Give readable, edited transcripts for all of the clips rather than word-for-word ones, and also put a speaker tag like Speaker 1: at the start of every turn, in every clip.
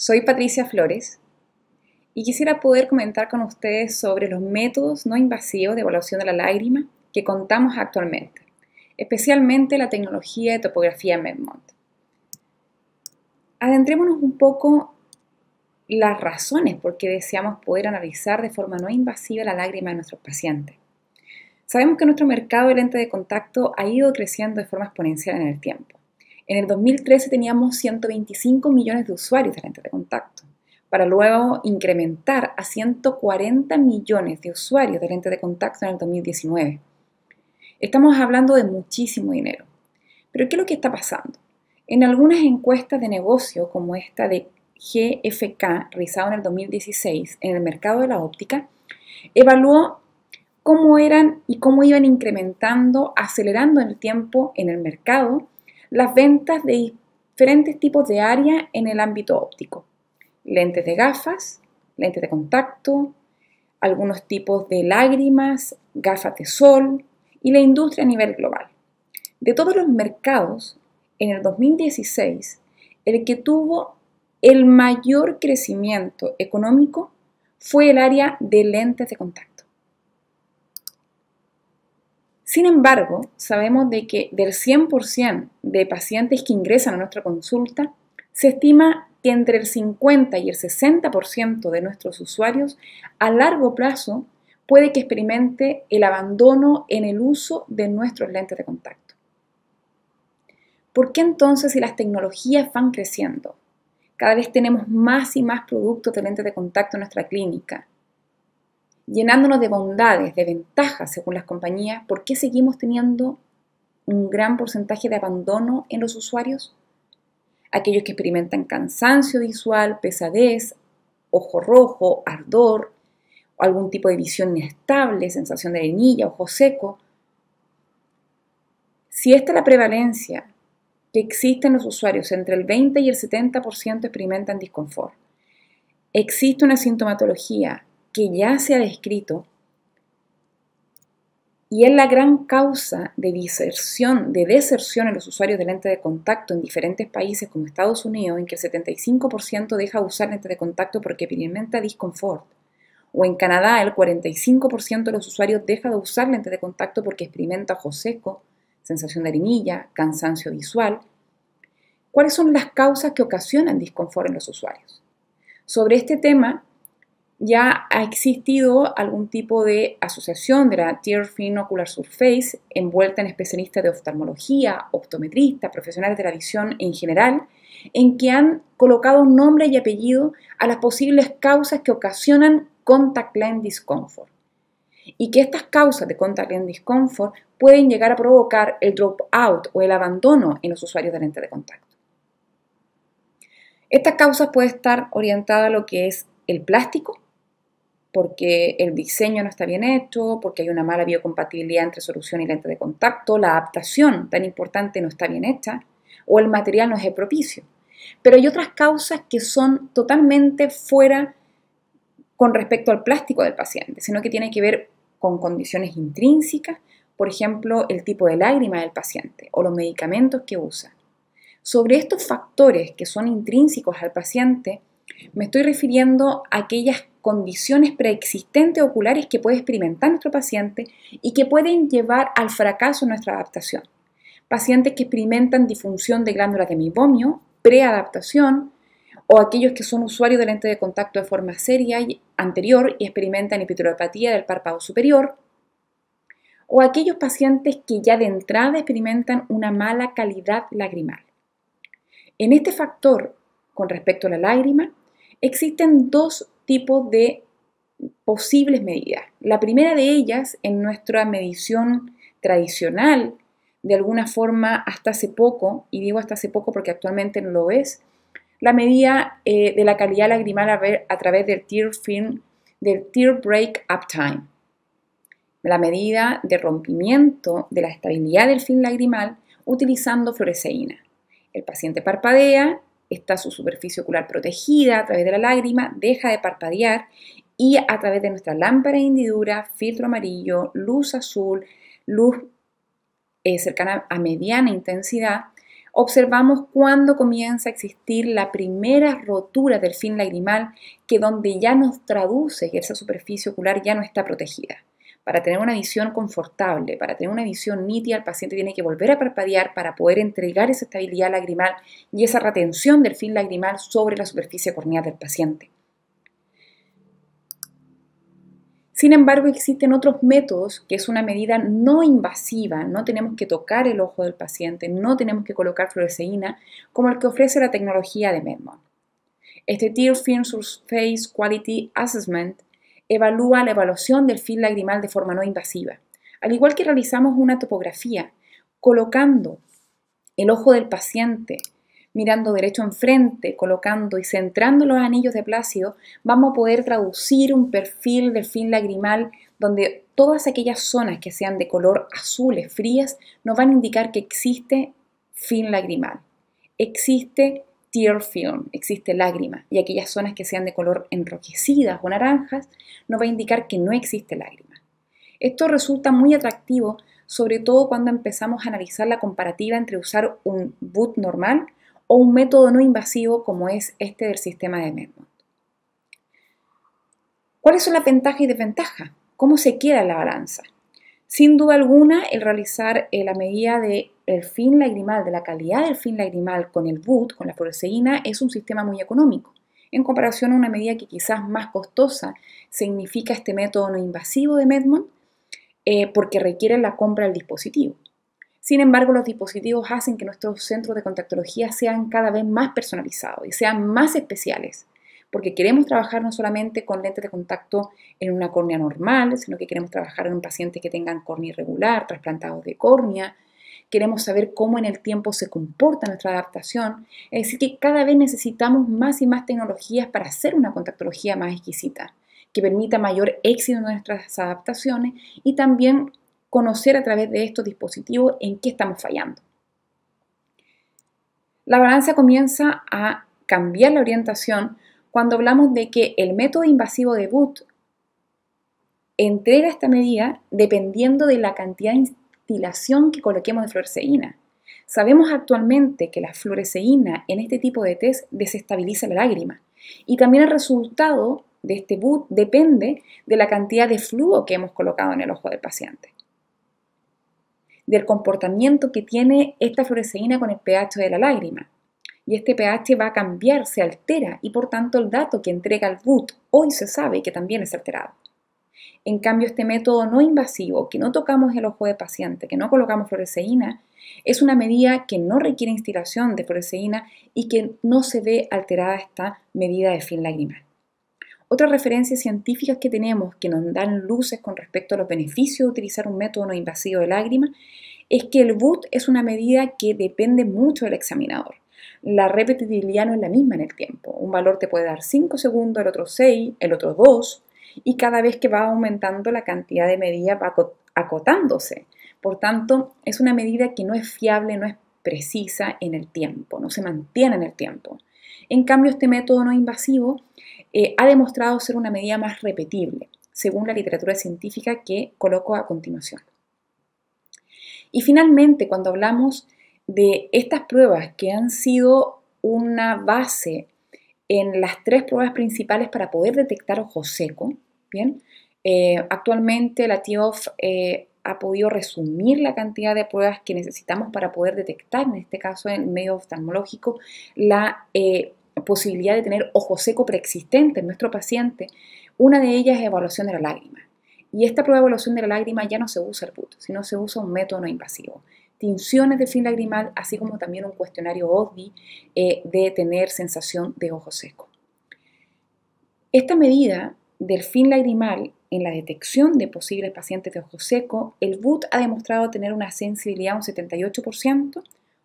Speaker 1: Soy Patricia Flores y quisiera poder comentar con ustedes sobre los métodos no invasivos de evaluación de la lágrima que contamos actualmente, especialmente la tecnología de topografía Medmont. Adentrémonos un poco las razones por qué deseamos poder analizar de forma no invasiva la lágrima de nuestros pacientes. Sabemos que nuestro mercado de lentes de contacto ha ido creciendo de forma exponencial en el tiempo. En el 2013 teníamos 125 millones de usuarios de lentes de contacto, para luego incrementar a 140 millones de usuarios de lentes de contacto en el 2019. Estamos hablando de muchísimo dinero. Pero ¿qué es lo que está pasando? En algunas encuestas de negocio, como esta de GfK, realizada en el 2016 en el mercado de la óptica, evaluó cómo eran y cómo iban incrementando, acelerando en el tiempo en el mercado, las ventas de diferentes tipos de área en el ámbito óptico. Lentes de gafas, lentes de contacto, algunos tipos de lágrimas, gafas de sol y la industria a nivel global. De todos los mercados, en el 2016, el que tuvo el mayor crecimiento económico fue el área de lentes de contacto. Sin embargo, sabemos de que del 100% de pacientes que ingresan a nuestra consulta, se estima que entre el 50 y el 60% de nuestros usuarios a largo plazo puede que experimente el abandono en el uso de nuestros lentes de contacto. ¿Por qué entonces, si las tecnologías van creciendo, cada vez tenemos más y más productos de lentes de contacto en nuestra clínica, llenándonos de bondades, de ventajas según las compañías, ¿por qué seguimos teniendo un gran porcentaje de abandono en los usuarios? Aquellos que experimentan cansancio visual, pesadez, ojo rojo, ardor, o algún tipo de visión inestable, sensación de arenilla, ojo seco. Si esta es la prevalencia que existe en los usuarios, entre el 20 y el 70% experimentan disconfort, existe una sintomatología que ya se ha descrito y es la gran causa de deserción en los usuarios de lentes de contacto en diferentes países como Estados Unidos, en que el 75% deja de usar lentes de contacto porque experimenta disconfort, o en Canadá el 45% de los usuarios deja de usar lentes de contacto porque experimenta ojo seco, sensación de arenilla, cansancio visual. ¿Cuáles son las causas que ocasionan disconfort en los usuarios? Sobre este tema ya ha existido algún tipo de asociación de la Tear Film Ocular Surface envuelta en especialistas de oftalmología, optometristas, profesionales de la visión en general, en que han colocado un nombre y apellido a las posibles causas que ocasionan contact lens discomfort, y que estas causas de contact lens discomfort pueden llegar a provocar el dropout o el abandono en los usuarios de lentes de contacto. Estas causas pueden estar orientadas a lo que es el plástico, porque el diseño no está bien hecho, porque hay una mala biocompatibilidad entre solución y lente de contacto, la adaptación tan importante no está bien hecha, o el material no es el propicio. Pero hay otras causas que son totalmente fuera con respecto al plástico del paciente, sino que tiene que ver con condiciones intrínsecas, por ejemplo, el tipo de lágrima del paciente o los medicamentos que usa. Sobre estos factores que son intrínsecos al paciente, me estoy refiriendo a aquellas condiciones preexistentes oculares que puede experimentar nuestro paciente y que pueden llevar al fracaso en nuestra adaptación. Pacientes que experimentan disfunción de glándulas de meiomio, preadaptación, o aquellos que son usuarios de lente de contacto de forma seria y anterior y experimentan epitrolopatía del párpado superior, o aquellos pacientes que ya de entrada experimentan una mala calidad lagrimal. En este factor, con respecto a la lágrima, existen dos tipos de posibles medidas. La primera de ellas, en nuestra medición tradicional, de alguna forma hasta hace poco, y digo hasta hace poco porque actualmente no lo es, la medida de la calidad lagrimal a través del Tear Film, del Tear Break Up Time. La medida de rompimiento de la estabilidad del film lagrimal utilizando fluoresceína. El paciente parpadea, está su superficie ocular protegida a través de la lágrima, deja de parpadear y a través de nuestra lámpara de hendidura, filtro amarillo, luz azul, luz cercana a mediana intensidad, Observamos cuando comienza a existir la primera rotura del fin lagrimal, que donde ya nos traduce que esa superficie ocular ya no está protegida. Para tener una visión confortable, para tener una visión nítida, el paciente tiene que volver a parpadear para poder entregar esa estabilidad lagrimal y esa retención del fin lagrimal sobre la superficie corneal del paciente. Sin embargo, existen otros métodos que es una medida no invasiva, no tenemos que tocar el ojo del paciente, no tenemos que colocar fluoresceína, como el que ofrece la tecnología de Medmont. Este Tear Film Surface Quality Assessment evalúa la evaluación del film lagrimal de forma no invasiva, al igual que realizamos una topografía, colocando el ojo del paciente mirando derecho enfrente, colocando y centrando los anillos de Plácido, vamos a poder traducir un perfil del film lagrimal donde todas aquellas zonas que sean de color azules, frías, nos van a indicar que existe film lagrimal, existe tear film, existe lágrima, y aquellas zonas que sean de color enrojecidas o naranjas, nos va a indicar que no existe lágrima. Esto resulta muy atractivo, sobre todo cuando empezamos a analizar la comparativa entre usar un boot normal o un método no invasivo como es este del sistema de Medmont. ¿Cuáles son las ventajas y desventajas? ¿Cómo se queda en la balanza? Sin duda alguna, el realizar la medida del film lagrimal, de la calidad del film lagrimal con el boot, con la fluoresceína, es un sistema muy económico. En comparación a una medida que quizás más costosa significa este método no invasivo de Medmont, porque requiere la compra del dispositivo. Sin embargo, los dispositivos hacen que nuestros centros de contactología sean cada vez más personalizados y sean más especiales, porque queremos trabajar no solamente con lentes de contacto en una córnea normal, sino que queremos trabajar en un paciente que tengan córnea irregular, trasplantados de córnea. Queremos saber cómo en el tiempo se comporta nuestra adaptación, es decir, que cada vez necesitamos más y más tecnologías para hacer una contactología más exquisita, que permita mayor éxito en nuestras adaptaciones y también conocer a través de estos dispositivos en qué estamos fallando. La balanza comienza a cambiar la orientación cuando hablamos de que el método invasivo de boot entrega esta medida dependiendo de la cantidad de instilación que coloquemos de fluoresceína. Sabemos actualmente que la fluoresceína en este tipo de test desestabiliza la lágrima y también el resultado de este boot depende de la cantidad de flujo que hemos colocado en el ojo del paciente, del comportamiento que tiene esta fluoresceína con el pH de la lágrima. Y este pH va a cambiar, se altera, y por tanto el dato que entrega el boot hoy se sabe que también es alterado. En cambio, este método no invasivo, que no tocamos el ojo del paciente, que no colocamos fluoresceína, es una medida que no requiere instilación de fluoresceína y que no se ve alterada esta medida de film lagrimal. Otras referencias científicas que tenemos que nos dan luces con respecto a los beneficios de utilizar un método no invasivo de lágrima es que el boot es una medida que depende mucho del examinador. La repetibilidad no es la misma en el tiempo. Un valor te puede dar 5 segundos, el otro 6, el otro 2, y cada vez que va aumentando la cantidad de medida va acotándose. Por tanto, es una medida que no es fiable, no es precisa en el tiempo, no se mantiene en el tiempo. En cambio, este método no invasivo ha demostrado ser una medida más repetible, según la literatura científica que coloco a continuación. Y finalmente, cuando hablamos de estas pruebas que han sido una base en las 3 pruebas principales para poder detectar ojo seco, ¿bien? Actualmente la TIOF ha podido resumir la cantidad de pruebas que necesitamos para poder detectar, en este caso en medio oftalmológico, la posibilidad de tener ojo seco preexistente en nuestro paciente. Una de ellas es evaluación de la lágrima. Y esta prueba de evaluación de la lágrima ya no se usa el boot, sino se usa un método no invasivo. Tinciones de film lagrimal, así como también un cuestionario OSDI de tener sensación de ojo seco. Esta medida del film lagrimal en la detección de posibles pacientes de ojo seco, el boot ha demostrado tener una sensibilidad de un 78%,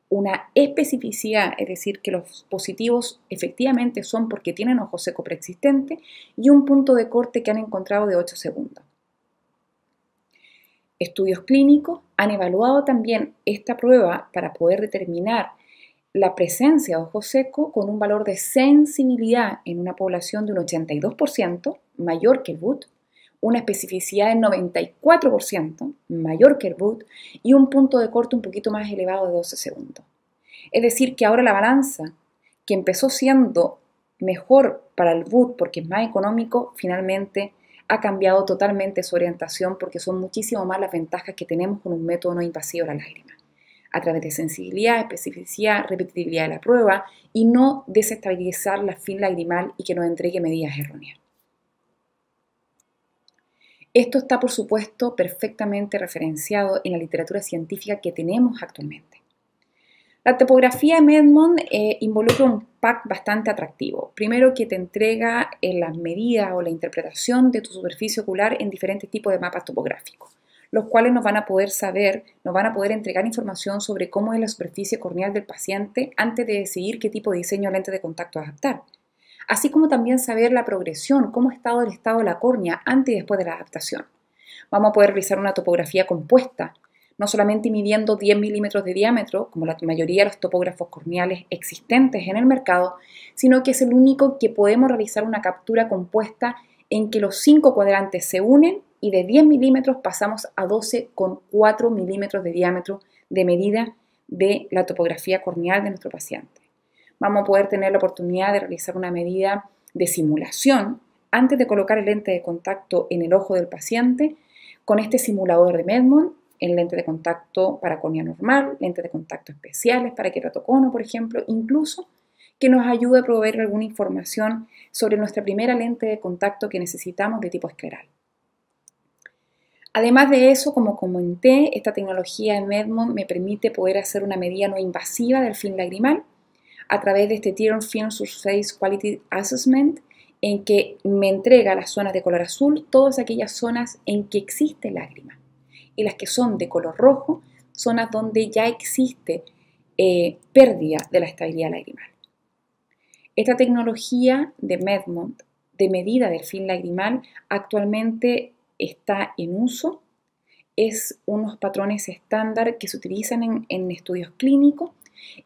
Speaker 1: una especificidad, es decir, que los positivos efectivamente son porque tienen ojo seco preexistente, y un punto de corte que han encontrado de 8 segundos. Estudios clínicos han evaluado también esta prueba para poder determinar la presencia de ojo seco con un valor de sensibilidad en una población de un 82%, mayor que el boot, una especificidad del 94%, mayor que el boot, y un punto de corte un poquito más elevado de 12 segundos. Es decir, que ahora la balanza, que empezó siendo mejor para el BUD porque es más económico, finalmente ha cambiado totalmente su orientación porque son muchísimo más las ventajas que tenemos con un método no invasivo de la lágrima, a través de sensibilidad, especificidad, repetibilidad de la prueba y no desestabilizar la fin lagrimal y que nos entregue medidas erróneas. Esto está, por supuesto, perfectamente referenciado en la literatura científica que tenemos actualmente. La topografía de Medmond involucra un pack bastante atractivo. Primero, que te entrega las medidas o la interpretación de tu superficie ocular en diferentes tipos de mapas topográficos, los cuales nos van a poder entregar información sobre cómo es la superficie corneal del paciente antes de decidir qué tipo de diseño de lente de contacto adaptar. Así como también saber la progresión, cómo ha estado el estado de la córnea antes y después de la adaptación. Vamos a poder realizar una topografía compuesta, no solamente midiendo 10 milímetros de diámetro, como la mayoría de los topógrafos corneales existentes en el mercado, sino que es el único que podemos realizar una captura compuesta en que los 5 cuadrantes se unen y de 10 milímetros pasamos a 12,4 milímetros de diámetro de medida de la topografía corneal de nuestro paciente. Vamos a poder tener la oportunidad de realizar una medida de simulación antes de colocar el lente de contacto en el ojo del paciente con este simulador de Medmond, el lente de contacto para córnea normal, lentes de contacto especiales para queratocono, por ejemplo, incluso que nos ayude a proveer alguna información sobre nuestra primera lente de contacto que necesitamos de tipo escleral. Además de eso, como comenté, esta tecnología de Medmond me permite poder hacer una medida no invasiva del film lagrimal a través de este Tear Film Surface Quality Assessment, en que me entrega las zonas de color azul, todas aquellas zonas en que existe lágrima, y las que son de color rojo, zonas donde ya existe pérdida de la estabilidad lagrimal. Esta tecnología de Medmond, de medida del film lagrimal, actualmente está en uso. Es unos patrones estándar que se utilizan en estudios clínicos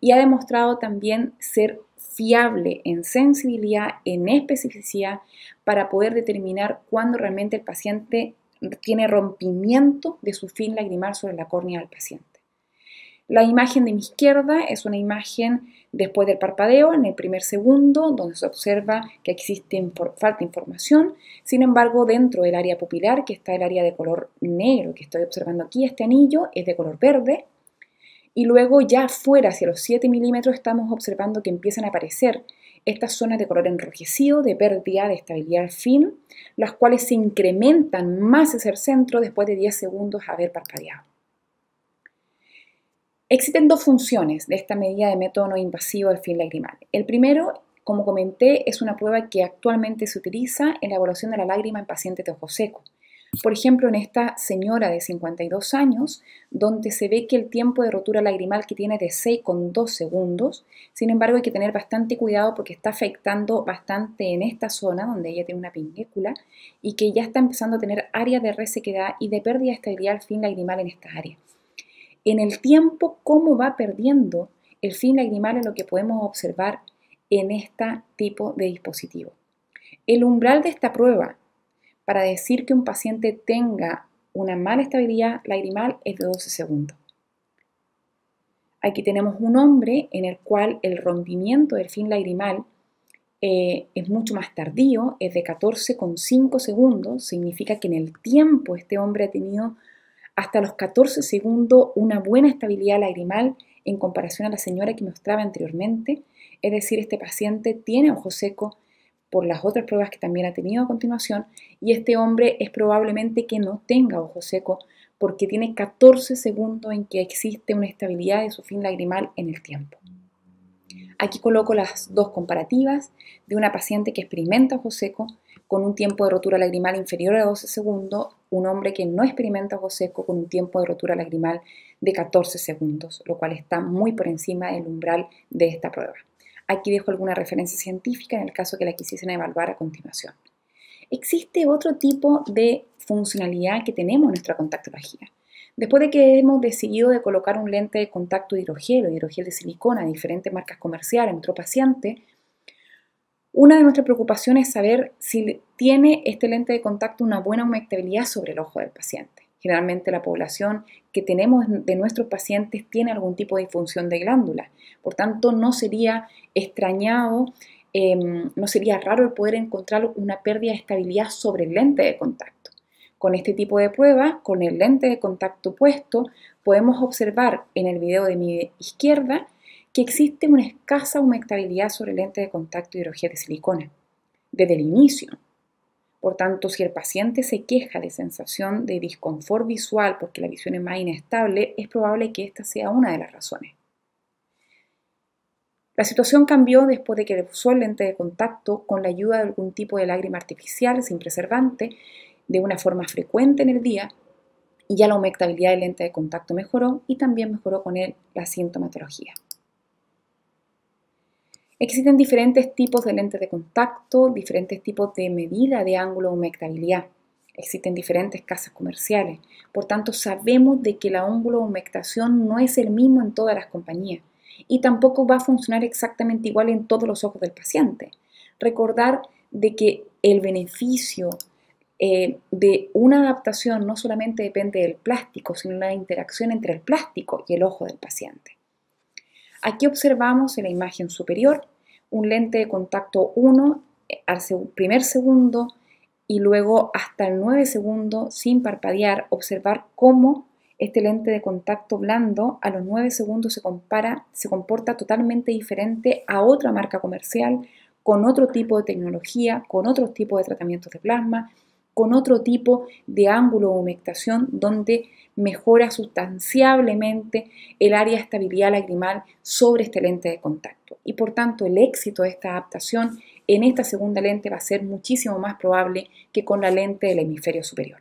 Speaker 1: y ha demostrado también ser fiable en sensibilidad, en especificidad, para poder determinar cuándo realmente el paciente tiene rompimiento de su film lagrimal sobre la córnea del paciente. La imagen de mi izquierda es una imagen después del parpadeo, en el primer segundo, donde se observa que existe falta de información. Sin embargo, dentro del área pupilar, que está el área de color negro que estoy observando aquí, este anillo es de color verde. Y luego ya fuera, hacia los 7 milímetros, estamos observando que empiezan a aparecer estas zonas de color enrojecido, de pérdida de estabilidad del film, las cuales se incrementan más hacia el centro después de 10 segundos de haber parpadeado. Existen dos funciones de esta medida de método no invasivo del film lagrimal. El primero, como comenté, es una prueba que actualmente se utiliza en la evaluación de la lágrima en pacientes de ojo seco. Por ejemplo, en esta señora de 52 años, donde se ve que el tiempo de rotura lagrimal que tiene es de 6,2 segundos. Sin embargo, hay que tener bastante cuidado porque está afectando bastante en esta zona donde ella tiene una piñécula y que ya está empezando a tener áreas de resequedad y de pérdida de estabilidad del film lagrimal en esta área. En el tiempo, cómo va perdiendo el film lagrimal es lo que podemos observar en este tipo de dispositivo. El umbral de esta prueba para decir que un paciente tenga una mala estabilidad lagrimal es de 12 segundos. Aquí tenemos un hombre en el cual el rompimiento del film lagrimal es mucho más tardío, es de 14,5 segundos, significa que en el tiempo este hombre ha tenido hasta los 14 segundos una buena estabilidad lagrimal en comparación a la señora que mostraba anteriormente, es decir, este paciente tiene ojo seco por las otras pruebas que también ha tenido a continuación, y este hombre es probablemente que no tenga ojo seco porque tiene 14 segundos en que existe una estabilidad de su film lagrimal en el tiempo. Aquí coloco las dos comparativas de una paciente que experimenta ojo seco con un tiempo de rotura lagrimal inferior a 12 segundos, un hombre que no experimenta ojo seco con un tiempo de rotura lagrimal de 14 segundos, lo cual está muy por encima del umbral de esta prueba. Aquí dejo alguna referencia científica en el caso que la quisiesen evaluar a continuación. Existe otro tipo de funcionalidad que tenemos en nuestra contactología. Después de que hemos decidido de colocar un lente de contacto hidrogel o hidrogel de silicona de diferentes marcas comerciales en nuestro paciente, una de nuestras preocupaciones es saber si tiene este lente de contacto una buena humectabilidad sobre el ojo del paciente. Generalmente la población que tenemos de nuestros pacientes tiene algún tipo de disfunción de glándula. Por tanto, no sería extrañado, no sería raro el poder encontrar una pérdida de estabilidad sobre el lente de contacto. Con este tipo de pruebas, con el lente de contacto puesto, podemos observar en el video de mi izquierda que existe una escasa humectabilidad sobre el lente de contacto hidrogel de silicona desde el inicio. Por tanto, si el paciente se queja de sensación de disconfort visual porque la visión es más inestable, es probable que esta sea una de las razones. La situación cambió después de que usó el lente de contacto con la ayuda de algún tipo de lágrima artificial sin preservante de una forma frecuente en el día, y ya la humectabilidad del lente de contacto mejoró y también mejoró con él la sintomatología. Existen diferentes tipos de lentes de contacto, diferentes tipos de medida de ángulo de humectabilidad. Existen diferentes casas comerciales. Por tanto, sabemos de que el ángulo de humectación no es el mismo en todas las compañías y tampoco va a funcionar exactamente igual en todos los ojos del paciente. Recordar de que el beneficio de una adaptación no solamente depende del plástico, sino de la interacción entre el plástico y el ojo del paciente. Aquí observamos en la imagen superior un lente de contacto 1 al primer segundo y luego hasta el 9 segundos sin parpadear, observar cómo este lente de contacto blando a los 9 segundos se comporta totalmente diferente a otra marca comercial, con otro tipo de tecnología, con otro tipo de tratamientos de plasma, con otro tipo de ángulo de humectación donde mejora sustancialmente el área de estabilidad lagrimal sobre este lente de contacto. Y por tanto, el éxito de esta adaptación en esta segunda lente va a ser muchísimo más probable que con la lente del hemisferio superior.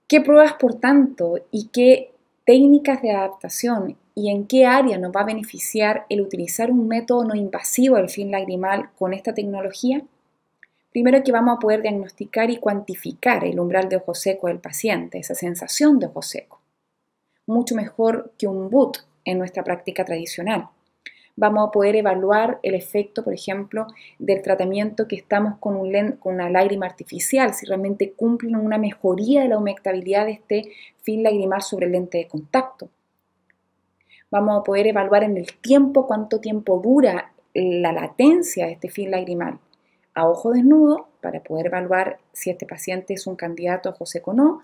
Speaker 1: ¿Qué pruebas, por tanto, y qué técnicas de adaptación y en qué área nos va a beneficiar el utilizar un método no invasivo del film lagrimal con esta tecnología? Primero, que vamos a poder diagnosticar y cuantificar el umbral de ojo seco del paciente, esa sensación de ojo seco. Mucho mejor que un BUT en nuestra práctica tradicional. Vamos a poder evaluar el efecto, por ejemplo, del tratamiento que estamos con una lágrima artificial, si realmente cumplen una mejoría de la humectabilidad de este film lagrimal sobre el lente de contacto. Vamos a poder evaluar en el tiempo cuánto tiempo dura la latencia de este film lagrimal a ojo desnudo para poder evaluar si este paciente es un candidato a ojo seco o no,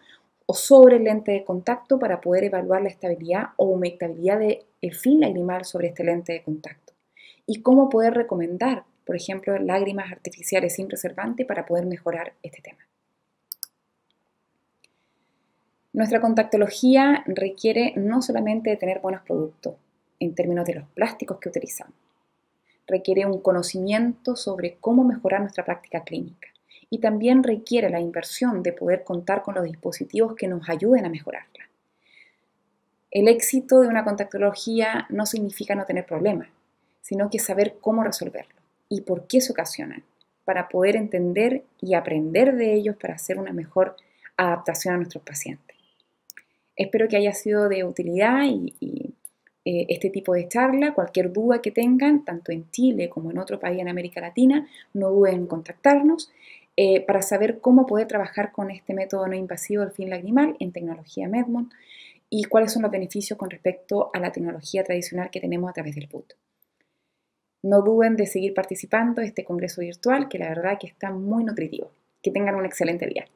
Speaker 1: o sobre el lente de contacto para poder evaluar la estabilidad o humectabilidad del film lagrimal sobre este lente de contacto. Y cómo poder recomendar, por ejemplo, lágrimas artificiales sin preservante para poder mejorar este tema. Nuestra contactología requiere no solamente de tener buenos productos en términos de los plásticos que utilizamos, requiere un conocimiento sobre cómo mejorar nuestra práctica clínica y también requiere la inversión de poder contar con los dispositivos que nos ayuden a mejorarla. El éxito de una contactología no significa no tener problemas, sino que saber cómo resolverlo y por qué se ocasionan, para poder entender y aprender de ellos para hacer una mejor adaptación a nuestros pacientes. Espero que haya sido de utilidad y este tipo de charla. Cualquier duda que tengan, tanto en Chile como en otro país en América Latina, no duden en contactarnos para saber cómo poder trabajar con este método no invasivo del film lagrimal en tecnología Medmont y cuáles son los beneficios con respecto a la tecnología tradicional que tenemos a través del BUT. No duden de seguir participando de este congreso virtual, que la verdad que está muy nutritivo. Que tengan un excelente día.